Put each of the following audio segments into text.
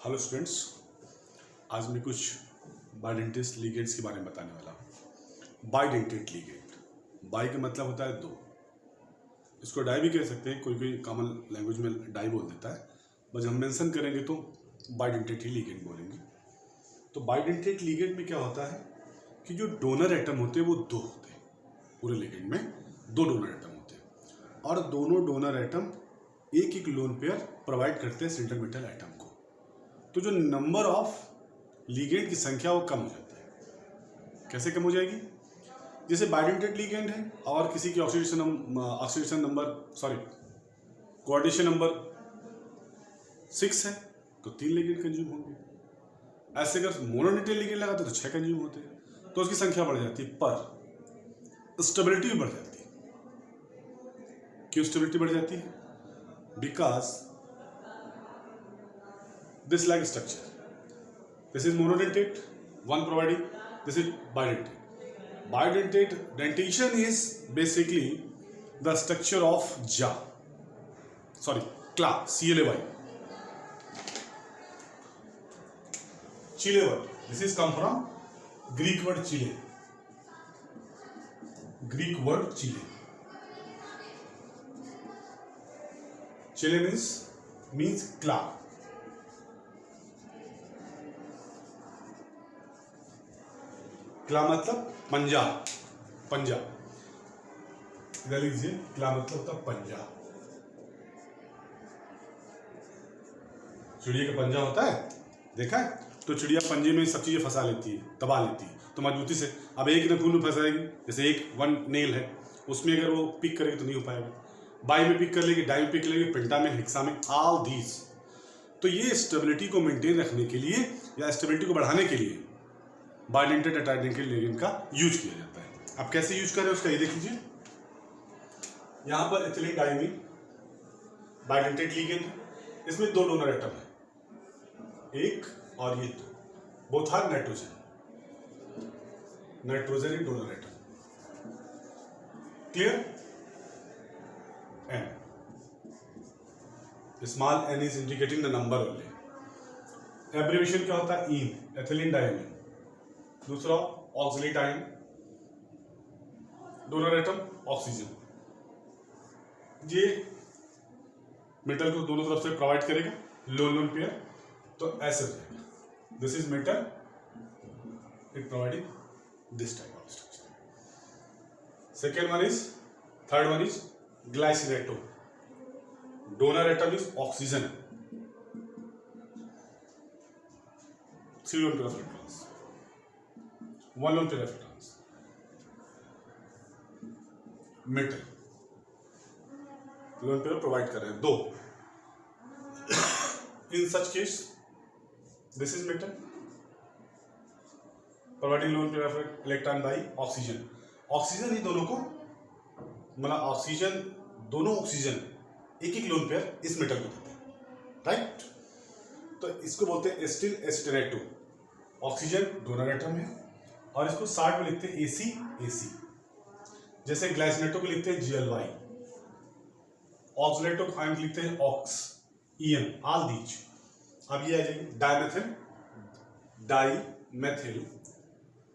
Hello students, आज मैं कुछ बाइडेंटेट लिगेंड्स के बारे में बताने वाला हूँ। बाइडेंटेट लिगेंड, बाई का मतलब होता है दो, इसको डाई भी कह सकते हैं, कोई कोई कॉमन लैंग्वेज में डाई बोल देता है, बस हम मेंशन करेंगे तो बाइडेंटेट ही लिगेंड बोलेंगे। तो बाइडेंटेट लिगेंड में क्या होता है कि जो डोनर एटम होते हैं वो दो होते हैं, पूरे लिगेंड में दो डोनर एटम होते हैं और दोनों डोनर एटम एक एक लोन पेयर प्रोवाइड करते हैं सेंट्रल मेटल एटम को। तो जो नंबर ऑफ लिगेंड की संख्या वो कम हो जाती है। कैसे कम हो जाएगी? जैसे बाइडेंटेट लिगेंड है और किसी की ऑक्सीडेशन नंबर कोऑर्डिनेशन नंबर 6 है तो 3 लिगेंड कंज्यूम होंगे। ऐसे अगर मोनोनेटेड लिगेंड लगाते तो 6 कंज्यूम होते हैं, तो उसकी संख्या बढ़ जाती है, पर स्टेबिलिटी भी बढ़ जाती है। क्यों स्टेबिलिटी बढ़ जाती है? Because this like structure, this is monodentate, one providing, this is bidentate. Dentation is basically the structure of CLAY, CLAY, Chile word. This is come from Greek word Chile. Chile means claw. क्ला मतलब पंजा, इधर लीजिए, क्ला मतलब होता पंजा। चिड़िया का पंजा होता है, देखा है? तो चिड़िया पंजे में सब चीजें फंसा लेती है, दबा लेती है, तो मजबूती से। अब एक नखून में फंसाएगी, जैसे एक वन नेल है, उसमें अगर वो पिक करेगी तो नहीं हो पाएगा। बाई में पिक कर लेगी, डाई में पिक कर लेगी, पेंटा में, हेक्सा में, ऑल दीज। तो ये स्टेबिलिटी को मेंटेन रखने के लिए या स्टेबिलिटी को बढ़ाने के लिए बाइडेंटेट अटैडेंटेट लिगेंड का यूज किया जाता है। अब कैसे यूज करें उसका ये देख लीजिए। यहां पर इथिलीन डाइमीन बाइडेंटेट लिगेंड है, इसमें दो डोनर एटम है, एक और ये दो, both are nitrogen in donor atom. Clear? N, small N is indicating the number only. Abbreviation क्या होता है? En, ethylene diamine. दूसरा oxalate ion, donor atom oxygen. ये मेटल को दोनों तरफ से प्रोवाइड करेगा, लोन पेयर, तो ऐसे हो जाएगा। This is metal, it providing this type of structure. Second one is, third one is glycinato. Donor atom is oxygen, 3 lone pair of electrons, 1 lone pair of electrons. Metal lone pair provide कर रहे हैं, दो। In such case this is metal providing lone pair of electron by oxygen. Oxygen ही दोनों को, मतलब oxygen, दोनों oxygen एक एक लोन पेयर इस मेटल को देते हैं, राइट? तो इसको बोलते हैं एस्टिल एस्टेरेटो। ऑक्सीजन डोनर एटम है और इसको शार्ट में लिखते हैं AC। जैसे ग्लाइसिनेटो को लिखते हैं GLY, ऑक्सलेटो को फाइन लिखते हैं ऑक्स, EN, ऑल दीज। अब ये आ जाएगी dimethyl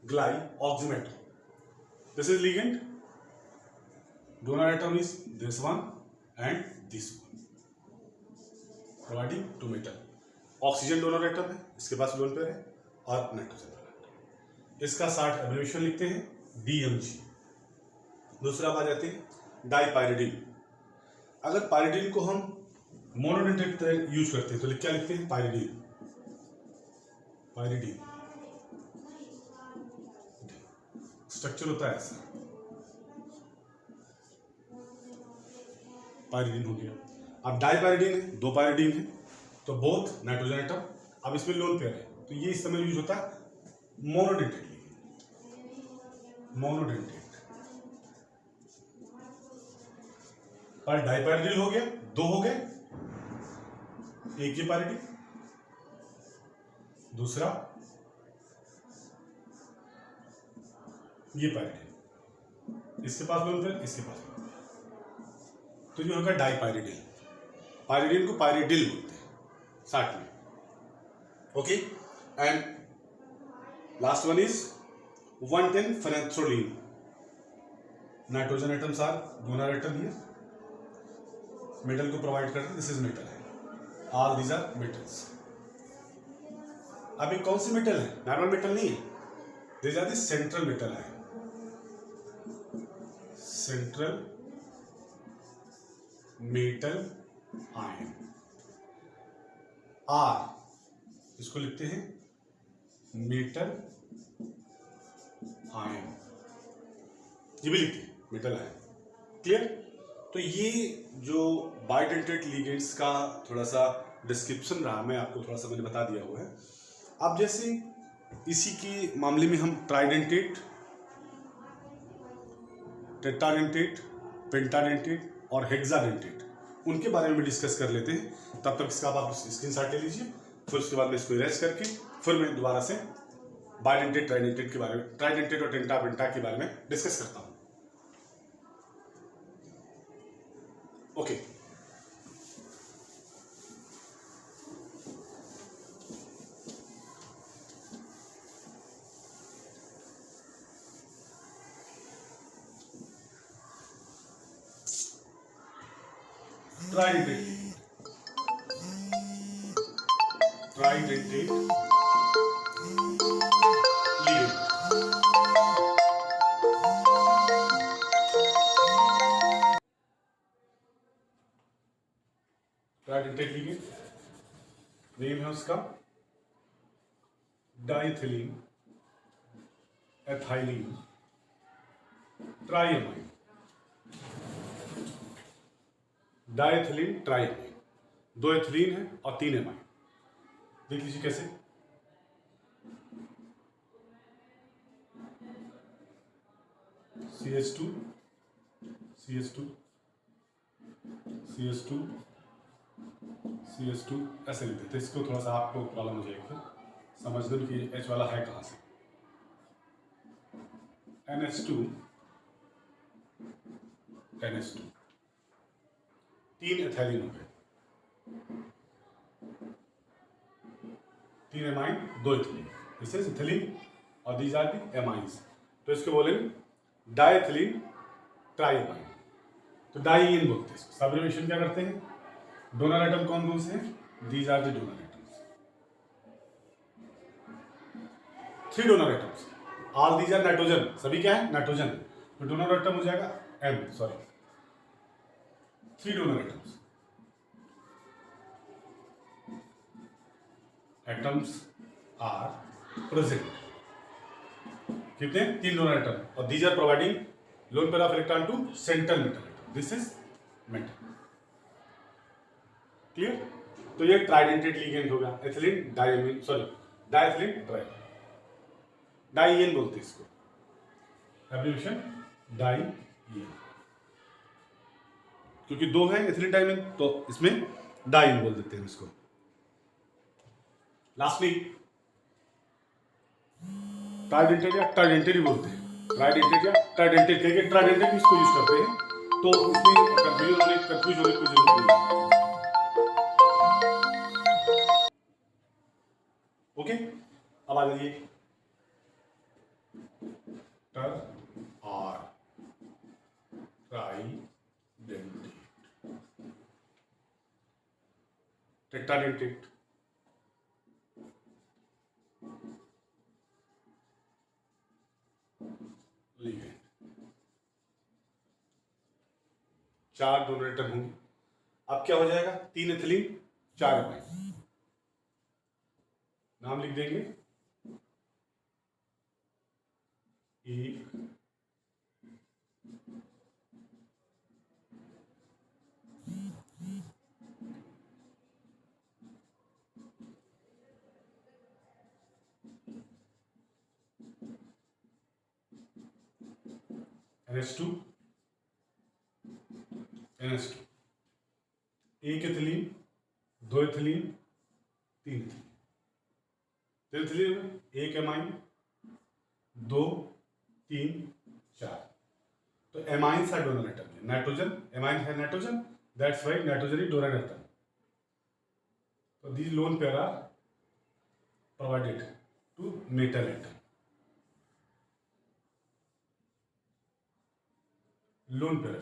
glyoximato. This is ligand, donor atom is this one and this one, providing to metal. Oxygen donor atom है, इसके पास लोन पेयर है, और नाइट्रोजन। इसका शार्ट एब्रिविएशन लिखते हैं DMG। दूसरा आ जाते हैं डाइपाइरिडिन। अगर पाइरिडिन को हम मोनोडेंटेट यूज करते हैं तो क्या लिखते हैं? पाइरिडिन। स्ट्रक्चर होता है ऐसा, पाइरिडिन हो गया। अब डाइपाइरिडिन है, दो पाइरिडिन है, तो बोथ नाइट्रोजन एटम। अब इसमें लोन पेयर है, तो ये इस समय यूज होता है मोनोडेंटेट। पर डाइपाइरिडिन हो गया, दो हो गए, एक ये पाइरिडिन, दूसरा ये पाइरिडिन, इसके पास लोन पेयर, इसके पास लोन पेयर, तो ये होगा डाइपाइरिडिन। पाइरिडिन को पाइरिडिल बोलते हैं 60 में। Okay, and last one is 110 phenanthroline. Nitrogen atoms are donor atom here. Metal को प्रोवाइड करते हैं, दिस इज मेटल है, ऑल दीज आर मेटल्स. अब ये कौन सी मेटल है? नॉर्मल मेटल नहीं है, these are the central metal है, सेंट्रल मेटल आयन. आर इसको लिखते हैं मेटल आयन, ये भी लिखते हैं मेटल आयन. क्लियर? तो ये जो बाइडेंटेट लिगेंड्स का थोड़ा सा डिस्क्रिप्शन रहा, मैं आपको थोड़ा सा मैंने बता दिया हुआ है. अब जैसे इसी के मामले में हम ट्राइडेंटेट, टेट्राडेंटेट, पेंटाडेंटेट और हेक्साडेंटेट उनके बारे में भी डिस्कस कर लेते हैं. तब तक इसका आप स्क्रीनशॉट ले लीजिए, फिर उसके बाद में इसको इरेज करके फिर मैं दोबारा से बाइडेंटेट, ट्राइडेंटेट के बारे में, ट्राइडेंटेट और टेंटा पेंटा के बारे में डिस्कस करता हूँ. Okay, tridentate, tridentate ligand. Tridentate ligand name है उसका डाइथिलीन एथाइलीन ट्राइएमाइन. डाइथिलीन ट्राइएमाइन, 2 एथिलीन है और 3 एमाइन. देख लीजिए कैसे. CH2 CH2 CH2 CH2 ऐसे लिखते थे. इसको थोड़ा सा आपको प्रॉब्लम हो जाएगी फिर समझने में कि H वाला है कहाँ से. NH2 NH2 3 एथाइलिन हो गए, 3 amine 2 ethylene, this is ethylene और दीज आर दी एमाइंस. तो इसको बोलेंगे डाइथिलीन ट्राइएमाइन. तो डाइईन बोलते हैं इसको. सब्लिमेशन क्या करते हैं? डोनर एटम कौन कौन से हैं? These are the donor atoms, 3 donor atoms, all these are nitrogen. सभी क्या है? नाइट्रोजन. तो डोनर एटम हो जाएगा M, sorry 3 donor atoms. Atoms are present. कितने? 3 डोनर एटम और these are providing lone pair of electron to central metal atom. This is metal. Clear? तो ये ट्राइडेंटेट लिगेंड हो गया. Ethylene diamine, sorry diethylene tri, dien बोलते हैं इसको, abbreviation डाइएन, क्योंकि 2 है एथिलीन डाइएमाइन तो इसमें डाइएन बोल देते हैं इसको. लास्टली ट्राइडेंटेट या ट्राइडेंटेट ही बोलते हैं. ट्राइडेंटेट या ट्राइडेंटेट कह के ट्राइडेंटेट इसको यूज करते हैं. तो इसमें कंफ्यूज होने की कोई जरूरत नहीं. ओके, अब आ जाइए टर or tridentate, tetradentate, ligand. 4 donor atom होंगे. अब क्या हो जाएगा? 3 एथिलीन 4 एमाइन. नाम लिख देंगे. एक NH2 NH2, एक एथिलीन 2 एथिलीन 3 एथिलीन. तो एथिलीन में 1 एमाइन 2 3 4. तो amines are donor atom. Nitrogen amine है nitrogen, that's why nitrogen is donor atom. तो दीज lone pair are provided to metal atom. Lone pair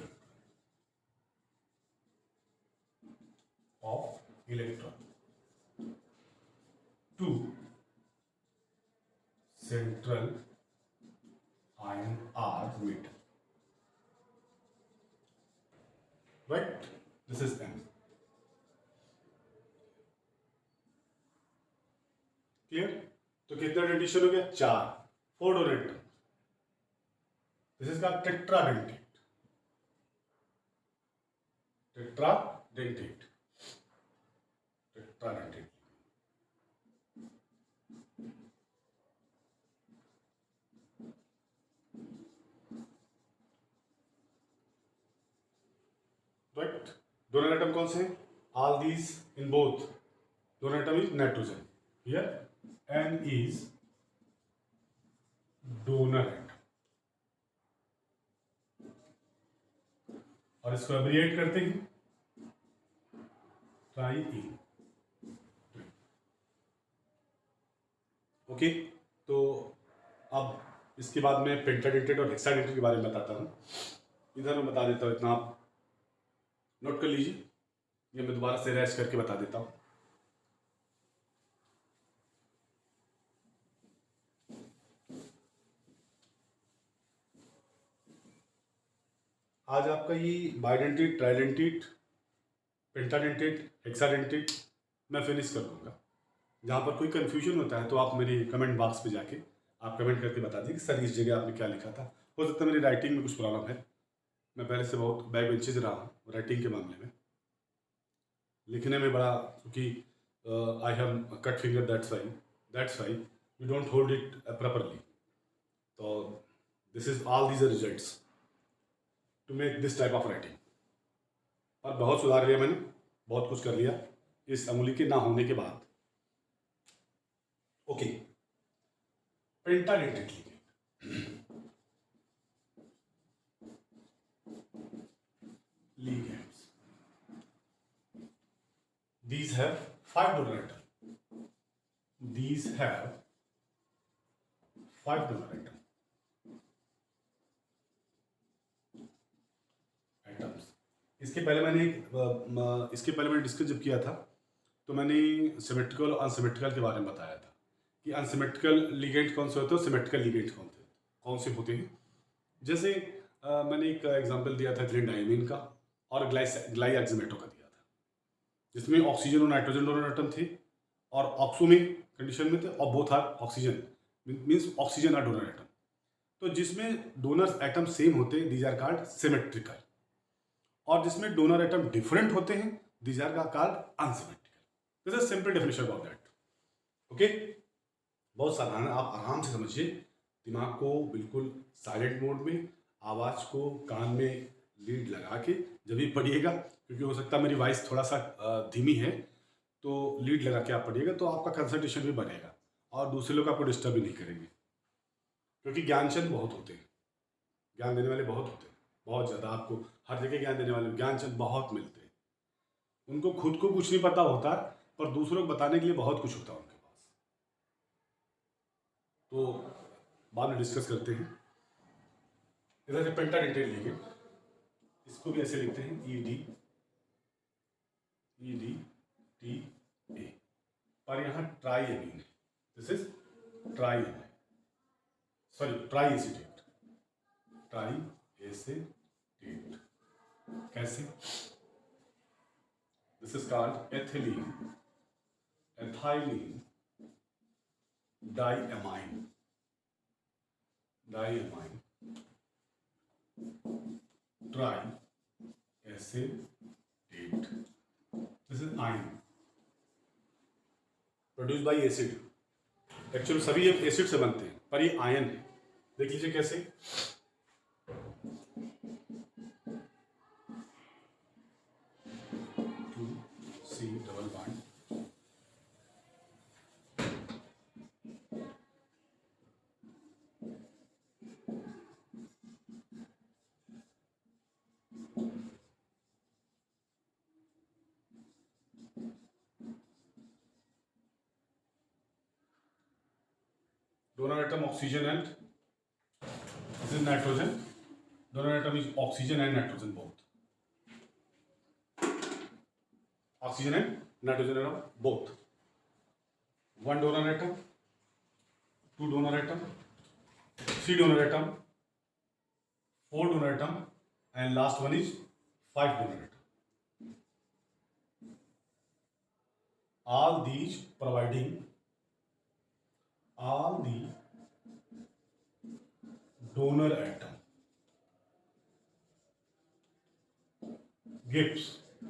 of electron to central ion R metal. Right? This is M. Clear? तो कितना dentition हो गया? 4. 4 donate. This is का tetradentate. Tetradentate. Tetradentate. Right? Donor atom कौन से? All these in both. Donor atom is nitrogen. Here N is donor atom. और इसको एब्रिएट करते हैं ट्राई ई. ओके, तो अब इसके बाद मैं पेंटाडेंटेट और हेक्साडेंटेट के बारे में बताता हूँ. इधर मैं बता देता हूँ, इतना आप नोट कर लीजिए. ये मैं दोबारा से रैश करके बता देता हूँ. आज आपका ये बाइडेंटेट, ट्राइडेंटेट, पेंटाडेंटेट, हेक्साडेंटेट मैं फिनिश कर दूंगा. जहाँ पर कोई कंफ्यूजन होता है तो आप मेरे कमेंट बॉक्स पे जाके आप कमेंट करके बता दीजिए कि सर इस जगह आपने क्या लिखा था. हो सकता है मेरी राइटिंग में कुछ प्रॉब्लम है. मैं पहले से बहुत बैक बेंचेज रहा हूँ राइटिंग के मामले में. लिखने में बड़ा, क्योंकि I have cut finger, that's why you don't hold it properly. तो this is all these results to make this type of writing. और बहुत सुधार लिया मैंने, बहुत कुछ कर लिया इस अंगुली के ना होने के बाद. Okay, pentadentate ligands. These have 5 donor atom. These have 5 donor atom. इसके पहले मैंने डिस्कस जब किया था तो मैंने सिमेट्रिकल और अनसिमेट्रिकल के बारे में बताया था कि अनसिमेट्रिकल लिगेंड कौन से होते हैं और सिमेट्रिकल लिगेंड कौन से होते हैं. जैसे मैंने एक एग्जांपल दिया था एथिलीन डायमीन का और ग्लाइएक्सिमेटो का दिया था, जिसमें ऑक्सीजन और नाइट्रोजन डोनर एटम थे और ऑक्सोमिक कंडीशन में थे और both are oxygen, means oxygen are donor atom. तो जिसमें डोनर एटम सेम होते हैं दीज आर कॉल्ड सिमेट्रिकल, और जिसमें डोनर एटम डिफरेंट होते हैं these are called unsymmetrical. This is simple definition about that. Okay, बहुत साधारण, आप आराम से समझिए. दिमाग को बिल्कुल साइलेंट मोड में, आवाज़ को कान में लीड लगा के जब भी पढ़िएगा, क्योंकि हो सकता है मेरी वॉइस थोड़ा सा धीमी है, तो लीड लगा के आप पढ़िएगा तो आपका कंसंट्रेशन भी बढ़ेगा और दूसरे लोग आपको डिस्टर्ब भी नहीं करेंगे. क्योंकि ज्ञानचंद बहुत होते हैं, ज्ञान देने वाले बहुत होते हैं, बहुत ज़्यादा. आपको हर जगह ज्ञान देने वाले ज्ञानचंद बहुत मिलते हैं. उनको खुद को कुछ नहीं पता होता पर दूसरों को बताने के लिए बहुत कुछ होता है उनके पास. तो बाद में डिस्कस करते हैं. इधर से पेंटाडेंटेट लिगेंड, इसको भी ऐसे लिखते हैं ई डी टी ए, पर यहाँ ट्राई एमीन है. This is tri amine, sorry tri acetate. Tri acetate कैसे? This is called ethylene, ethylene diamine, tri acetate. This is ion produce by acid. Actually सभी ये एसिड से बनते हैं पर ये आयन है. देख लीजिए कैसे. C double bond, donor atom oxygen and this is nitrogen. Donor atom is oxygen and nitrogen both. Oxygen and nitrogen atom both. One donor atom, two donor atom, three donor atom, four donor atom, and last one is five donor atom. All these providing all the donor atom gives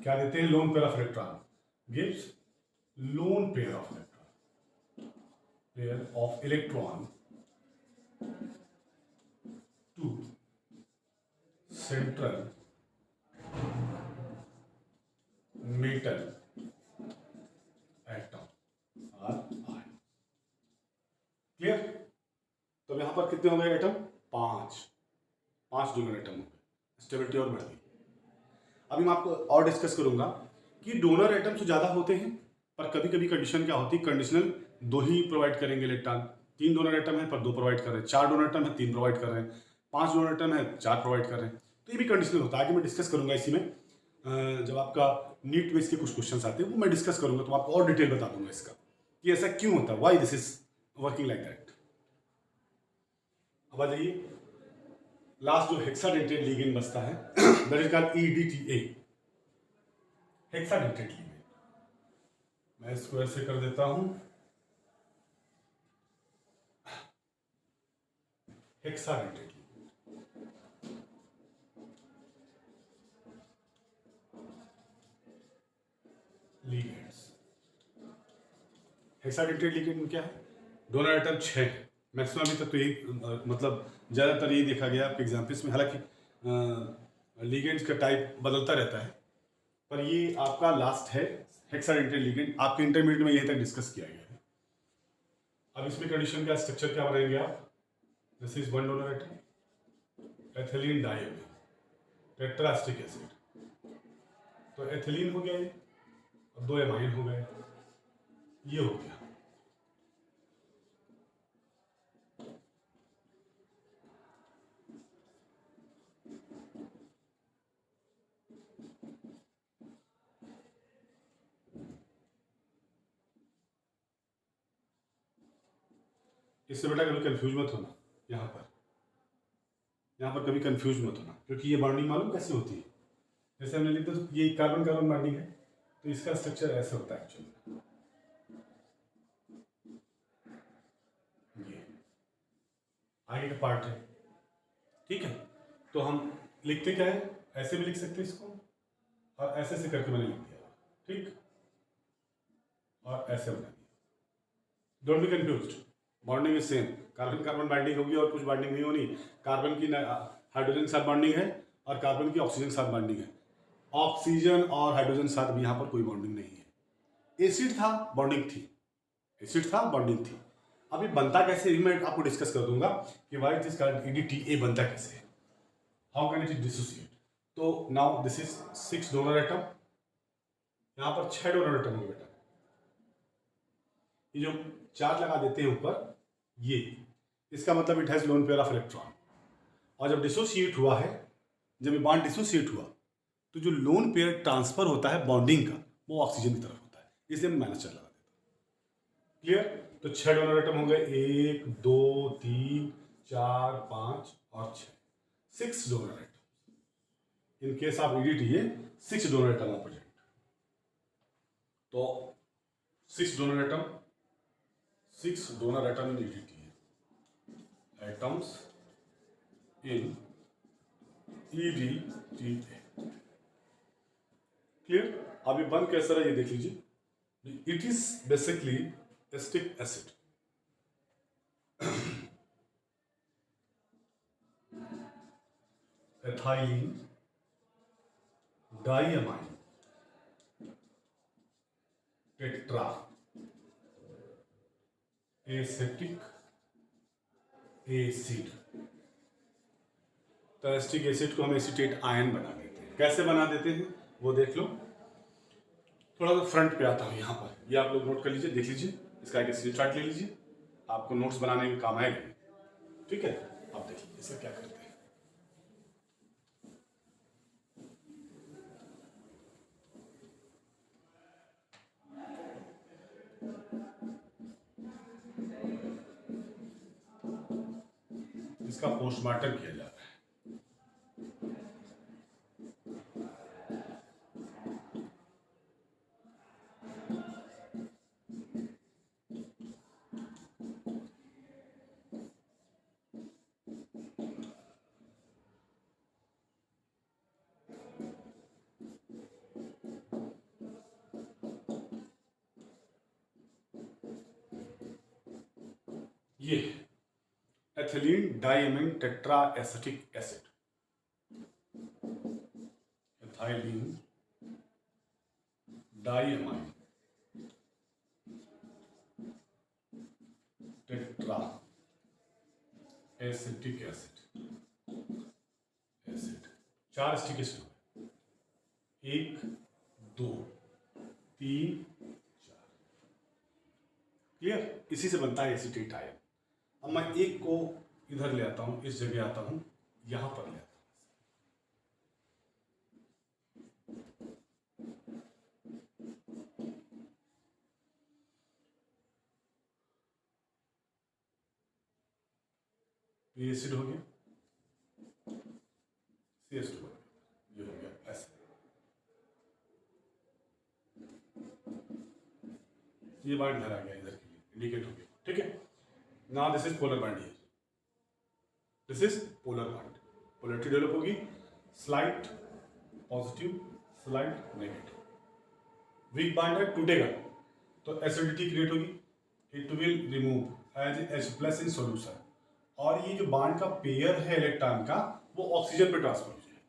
क्या देते हैं lone pair of electron gives lone pair of electron to central metal atom or ion. Clear? तो यहां पर कितने हो गए atom? पांच डोनर एटम हो गए, स्टेबिलिटी और बढ़ गई। अभी मैं आपको और डिस्कस करूंगा कि डोनर एटम तो ज़्यादा होते हैं, पर कभी कभी कंडीशन क्या होती है, कंडीशनल 2 ही प्रोवाइड करेंगे इलेक्ट्रॉन। 3 डोनर एटम है पर 2 प्रोवाइड कर रहे हैं, 4 डोनर एटम है 3 प्रोवाइड कर रहे हैं, 5 डोनर एटम है 4 प्रोवाइड कर रहे हैं। तो ये भी कंडीशनल होता है, आगे मैं डिस्कस करूंगा इसी में। जब आपका नीट बेस के कुछ क्वेश्चन आते हैं वो मैं डिस्कस करूंगा, तो आपको और डिटेल बता दूंगा इसका कि ऐसा क्यों होता है, why this is working like that. अब आ जाइए, लास्ट जो हेक्साडेंटेट लिगेंड बचता है that is called EDTA, hexadentate ligand. मैं इसको ऐसे कर देता हूं, हेक्साडेंटेट लिगेंड्स। हेक्साडेंटेट लिगेंड में क्या है, डोनर एटम 6 है मैक्सिमम। अभी तक तो यही मतलब ज़्यादातर यही देखा गया आपके एग्जाम्पल्स में, हालांकि लिगेंड्स का टाइप बदलता रहता है, पर ये आपका लास्ट है हेक्साडेंटेट लिगेंड। आपके इंटरमीडिएट में यही तक डिस्कस किया गया है। अब इसमें कंडीशन का स्ट्रक्चर क्या बनाएंगे आप, this is one donor atom, ethylene diamine, tetraacetic acid, तो एथिलीन हो गया ये, और 2 एमाइन हो गए, ये हो गया। इससे बेटा कभी कंफ्यूज मत होना, यहाँ पर कभी कंफ्यूज मत होना, क्योंकि ये बॉन्डिंग मालूम कैसे होती है। जैसे हमने लिखा तो ये कार्बन कार्बन बॉन्डिंग है, तो इसका स्ट्रक्चर ऐसे होता है एक्चुअली। ये आगे का पार्ट है, ठीक है। तो हम लिखते क्या है, ऐसे भी लिख सकते हैं इसको, और ऐसे से करके मैंने लिख दिया, ठीक, और ऐसे बना दिया। Don't be confused, bonding is same, carbon carbon binding होगी और कुछ बाइंडिंग नहीं होनी। कार्बन की हाइड्रोजन के साथ बॉन्डिंग है और कार्बन की ऑक्सीजन के साथ बॉन्डिंग है। ऑक्सीजन और हाइड्रोजन के साथ भी यहाँ पर कोई बॉन्डिंग नहीं है। एसिड था बॉन्डिंग थी, एसिड था बॉन्डिंग थी। अभी बनता कैसे मैं आपको डिस्कस कर दूंगा कि why it is called EDTA बनता कैसे है, हाउ कैन इट डिसोसिएट। तो now this is 6 donor atom, यहाँ पर 6 डोनर एटम हो बेटा। ये जो चार्ज लगा देते हैं ऊपर, ये इसका मतलब it has loan pair of electron. और जब डिसोसिएट हुआ है, जब ये बॉन्ड डिसोसिएट हुआ, तो जो लोन पेयर ट्रांसफर होता है बॉन्डिंग का, वो ऑक्सीजन की तरफ होता है, इसलिए मैं माइनस चार्ज लगा देता हूँ। क्लियर? तो 6 डोनर एटम हो गए, 1 2 3 4 5 और 6 donor atom. In case of EDTA 6 donor atom are present. तो 6 donor atom, 6 donor atom in EDTA, atoms in EDTA। Clear? अभी बंद कैसा रहा ये देख लीजिए। It is basically acetic acid, ethylene diamine tetra acetic acid. तो एसिटिक एसिड को हम एसीटेट आयन बना देते हैं। कैसे बना देते हैं वो देख लो। थोड़ा सा फ्रंट पे आता हूँ यहाँ पर, ये आप लोग नोट कर लीजिए, देख लीजिए, इसका एक स्क्रीनशॉट ले लीजिए। आपको नोट्स बनाने में काम आएगा। ठीक है, अब देखिए इसका क्या करते हैं। इसका पोस्टमार्टम किया जा रहा है। ये ethylene diamine tetra acetic acid, ethylene diamine tetra acetic acid, चार एसिटिक एसिड हो गए, 1 2 3 4। क्लियर? इसी से बनता है एसीटेट आयन। अब मैं एक को इधर ले आता हूं, इस जगह आता हूं, यहां पर ले आता हूं। ये एसिड हो गया, CH2 हो गया, ये हो गया एसिड। ये बाइंड इधर आ गया, इधर के लिए इंडिकेट हो गया। ठीक है, now this is polar bind here, this is polar bind. Polarity develop होगी, slight positive, slight negative. Weak bind है, टूटेगा तो एसिडिटी क्रिएट होगी, it will remove as H+ in solution. और ये जो बाइंड का पेयर है इलेक्ट्रॉन का, वो ऑक्सीजन पे ट्रांसफर हो जाएगा।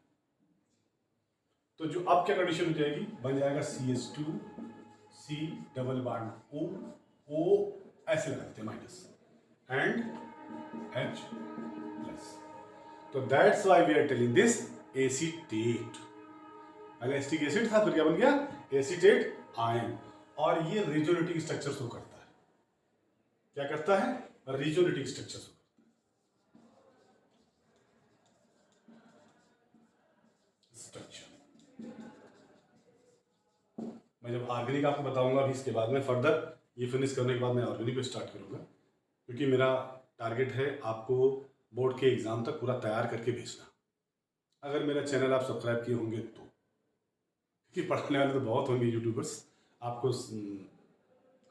तो जो अब क्या कंडीशन हो जाएगी, बन जाएगा CH2 C double bond O ऐसे लगाते हैं माइनस एंड H+। तो that's why we are telling this acetate. पहले एसिटिक एसिड था, फिर क्या बन गया, एसीटेट आयन। और ये रिजोनेटिंग स्ट्रक्चर शो करता है। क्या करता है, रिजोनेटिंग स्ट्रक्चर शो करता है। स्ट्रक्चर मैं जब ऑर्गेनिक आपको बताऊंगा अभी, इसके बाद में फर्दर ये फिनिश करने के बाद मैं ऑर्गेनिक पे स्टार्ट करूंगा, क्योंकि मेरा टारगेट है आपको बोर्ड के एग्ज़ाम तक पूरा तैयार करके भेजना। अगर मेरा चैनल आप सब्सक्राइब किए होंगे तो, क्योंकि पढ़ने वाले तो बहुत होंगे यूट्यूबर्स, आपको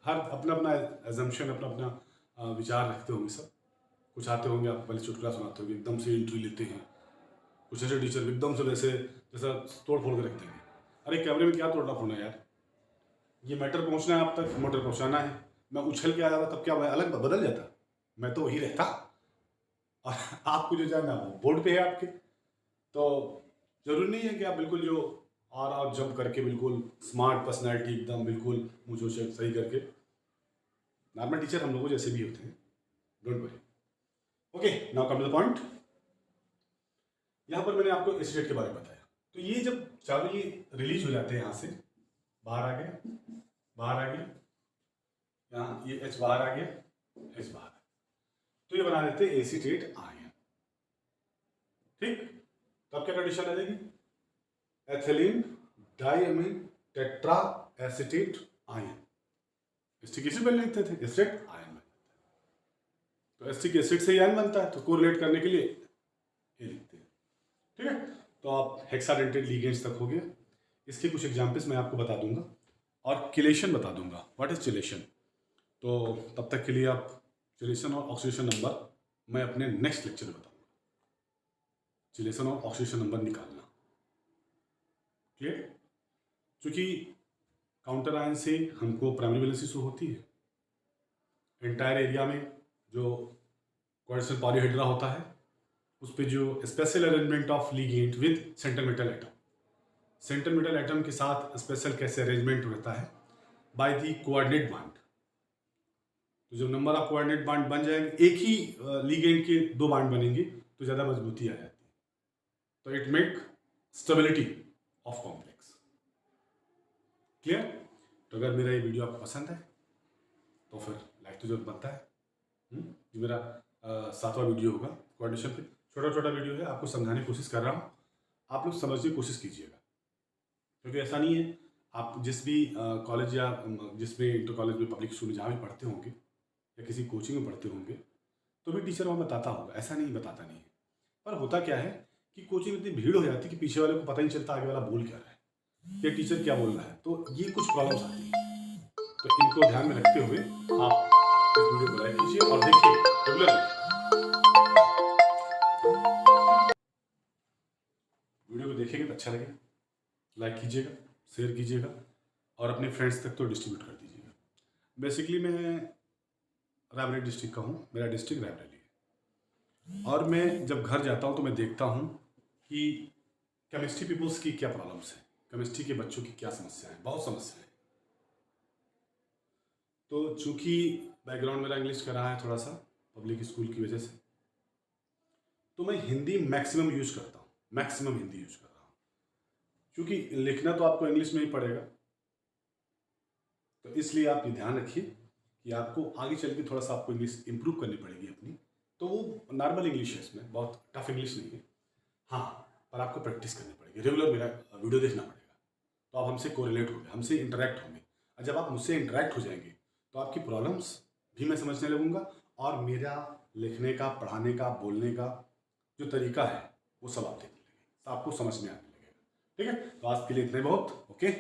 हर अपना अपना एजम्पशन, अपना अपना विचार रखते होंगे सब। कुछ आते होंगे, आप पहले चुटकुला सुनाते होंगे, एकदम से एंट्री लेते हैं। कुछ ऐसे टीचर एकदम से जैसा तोड़ फोड़ के रख देंगे। अरे कैमरे में क्या तोड़ना फोड़ना यार, ये मैटर पहुंचना है आप तक, मोटर पहुंचाना है। मैं उछल के आ जाता तब क्या मैं अलग बदल जाता, मैं तो वही रहता। और आपको जो जाना वो बोर्ड पे है आपके, तो जरूरी नहीं है कि आप बिल्कुल जो और जंप करके बिल्कुल स्मार्ट पर्सनैलिटी एकदम बिल्कुल मुझे सही करके। नॉर्मल टीचर हम लोगों जैसे भी होते हैं, don't worry. Okay, now come to the point. यहाँ पर मैंने आपको एसीटेट के बारे में बताया। तो ये जब चारों ये रिलीज हो जाते हैं, यहाँ से बाहर आ गया, बाहर आ गया, यहाँ ये H बाहर आ गया, H बाहर, तो ये बना देते हैं एसीटेट आयन। ठीक, तो अब क्या कंडीशन आ जाएगी, ethylene diamine tetra acetate ion. Acetic acid बन लिखते थे, एसिटेट आयन बनता है। तो एसिटिक एसिड से आयन बनता है, तो कोरिलेट करने के लिए ये लिखते हैं। ठीक है, तो आप हेक्साडेंटेड लिगेंड्स तक हो गया। इसके कुछ एग्जाम्पल्स मैं आपको बता दूंगा और चिलेशन बता दूंगा, व्हाट इज चिलेशन। तो तब तक के लिए आप चिलेशन और ऑक्सीडेशन नंबर मैं अपने नेक्स्ट लेक्चर में बताऊंगा। चिलेशन और ऑक्सीडेशन नंबर निकालना, क्लियर। क्योंकि काउंटर आयन से हमको प्राइमरी वैलेंसी शो होती है। एंटायर एरिया में जो क्वाड्रेचुलर पॉलीहेड्रा होता है, उस पर जो special arrangement of ligand with central metal atom, central metal atom के साथ स्पेशल कैसे अरेंजमेंट होता है, बाय दी कोऑर्डिनेट बॉन्ड। तो जब नंबर ऑफ कोऑर्डिनेट बॉन्ड बन जाएंगे, एक ही लिगेंड के 2 बॉन्ड बनेंगे, तो ज़्यादा मजबूती आ जाती है। तो it make stability of complex, clear. तो अगर मेरा ये वीडियो आपको पसंद है तो फिर लाइक तो जरूर बनता है, ये मेरा 7वां वीडियो होगा कोऑर्डिनेशन पे। छोटा छोटा वीडियो है, आपको समझाने की कोशिश कर रहा हूँ, आप लोग समझने की कोशिश कीजिएगा। क्योंकि ऐसा नहीं है, आप जिस भी कॉलेज या जिसमें इंटर कॉलेज में पब्लिक स्कूल में जहाँ भी पढ़ते होंगे या किसी कोचिंग में पढ़ते होंगे, तो भी टीचर वहाँ बताता होगा, ऐसा नहीं बताता नहीं है। पर होता क्या है कि कोचिंग में इतनी भीड़ हो जाती है कि पीछे वाले को पता ही नहीं चलता आगे वाला बोल क्या रहा है या टीचर क्या बोल रहा है। तो ये कुछ प्रॉब्लम्स आती हैं, तो इनको ध्यान में रखते हुए आप इस वीडियो को लाइक कीजिए और देखिए, रेगुलर वीडियो को देखेंगे तो अच्छा लगेगा, लाइक कीजिएगा, शेयर कीजिएगा और अपने फ्रेंड्स तक तो डिस्ट्रीब्यूट कर दीजिएगा। बेसिकली मैं रायबरेली डिस्ट्रिक्ट का हूँ, मेरा डिस्ट्रिक्ट रायबरेली है, और मैं जब घर जाता हूँ तो मैं देखता हूँ कि केमिस्ट्री पीपल्स की क्या प्रॉब्लम्स हैं, केमिस्ट्री के बच्चों की क्या समस्या है, बहुत समस्या है। तो चूँकि बैकग्राउंड मेरा इंग्लिश का रहा है थोड़ा सा पब्लिक स्कूल की वजह से, तो मैं हिंदी मैक्सिमम यूज करता हूँ, मैक्सिमम हिंदी यूज कर रहा हूँ, क्योंकि लिखना तो आपको इंग्लिश में ही पड़ेगा। तो इसलिए आप ये ध्यान रखिए कि आपको आगे चल के थोड़ा सा आपको इंग्लिश इंप्रूव करनी पड़ेगी अपनी। तो वो नॉर्मल इंग्लिश है, इसमें बहुत टफ इंग्लिश नहीं है, हाँ, पर आपको प्रैक्टिस करनी पड़ेगी, रेगुलर मेरा वीडियो देखना पड़ेगा। तो आप हमसे कोरिलेट होंगे, हमसे इंटरेक्ट होंगे, और जब आप मुझसे इंटरेक्ट हो जाएंगे तो आपकी प्रॉब्लम्स भी मैं समझने लगूंगा, और मेरा लिखने का, पढ़ाने का, बोलने का जो तरीका है वो सब आप देखने लगेंगे, तो आपको समझ में आने लगेगा। ठीक है, तो आज के लिए इतने बहुत, ओके।